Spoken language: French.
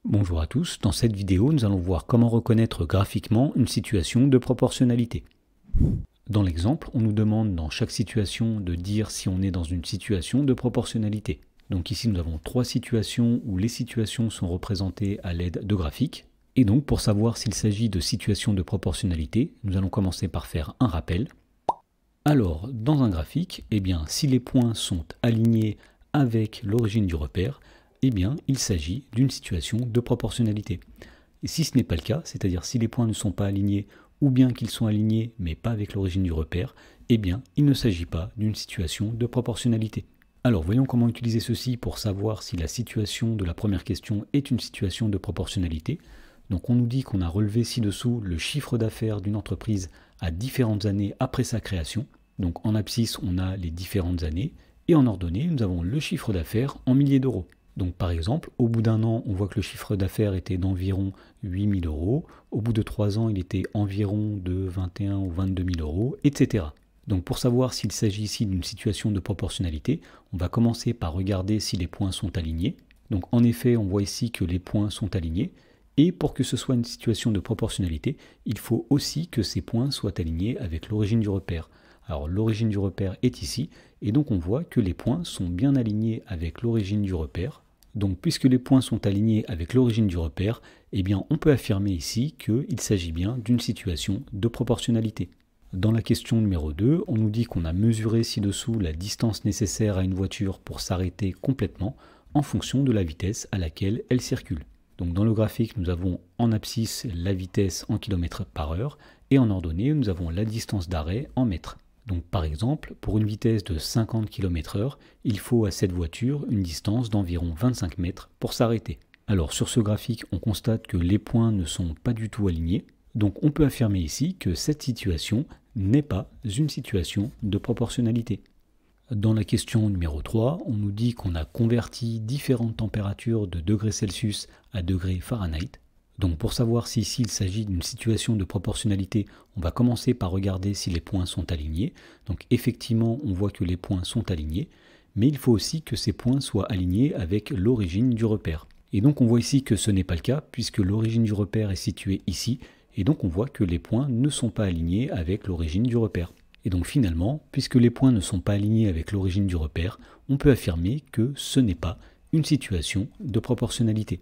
Bonjour à tous, dans cette vidéo nous allons voir comment reconnaître graphiquement une situation de proportionnalité. Dans l'exemple, on nous demande dans chaque situation de dire si on est dans une situation de proportionnalité. Donc ici nous avons trois situations où les situations sont représentées à l'aide de graphiques. Et donc pour savoir s'il s'agit de situations de proportionnalité, nous allons commencer par faire un rappel. Alors dans un graphique, si les points sont alignés avec l'origine du repère, il s'agit d'une situation de proportionnalité. Et si ce n'est pas le cas, c'est-à-dire si les points ne sont pas alignés ou bien qu'ils sont alignés mais pas avec l'origine du repère, il ne s'agit pas d'une situation de proportionnalité. Alors voyons comment utiliser ceci pour savoir si la situation de la première question est une situation de proportionnalité. Donc on nous dit qu'on a relevé ci-dessous le chiffre d'affaires d'une entreprise à différentes années après sa création. Donc en abscisse, on a les différentes années et en ordonnée, nous avons le chiffre d'affaires en milliers d'euros. Donc par exemple, au bout d'un an, on voit que le chiffre d'affaires était d'environ 8 000 euros. Au bout de 3 ans, il était environ de 21 ou 22 000 euros, etc. Donc pour savoir s'il s'agit ici d'une situation de proportionnalité, on va commencer par regarder si les points sont alignés. Donc en effet, on voit ici que les points sont alignés. Et pour que ce soit une situation de proportionnalité, il faut aussi que ces points soient alignés avec l'origine du repère. Alors l'origine du repère est ici, et donc on voit que les points sont bien alignés avec l'origine du repère. Donc puisque les points sont alignés avec l'origine du repère, on peut affirmer ici qu'il s'agit bien d'une situation de proportionnalité. Dans la question numéro 2, on nous dit qu'on a mesuré ci-dessous la distance nécessaire à une voiture pour s'arrêter complètement en fonction de la vitesse à laquelle elle circule. Donc dans le graphique, nous avons en abscisse la vitesse en km par heure et en ordonnée, nous avons la distance d'arrêt en mètres. Donc par exemple, pour une vitesse de 50 km/h, il faut à cette voiture une distance d'environ 25 mètres pour s'arrêter. Alors sur ce graphique, on constate que les points ne sont pas du tout alignés. Donc on peut affirmer ici que cette situation n'est pas une situation de proportionnalité. Dans la question numéro 3, on nous dit qu'on a converti différentes températures de degrés Celsius à degrés Fahrenheit. Donc pour savoir si ici il s'agit d'une situation de proportionnalité, on va commencer par regarder si les points sont alignés. Donc effectivement, on voit que les points sont alignés, mais il faut aussi que ces points soient alignés avec l'origine du repère. Et donc on voit ici que ce n'est pas le cas, puisque l'origine du repère est située ici, et donc on voit que les points ne sont pas alignés avec l'origine du repère. Et donc finalement, puisque les points ne sont pas alignés avec l'origine du repère, on peut affirmer que ce n'est pas une situation de proportionnalité.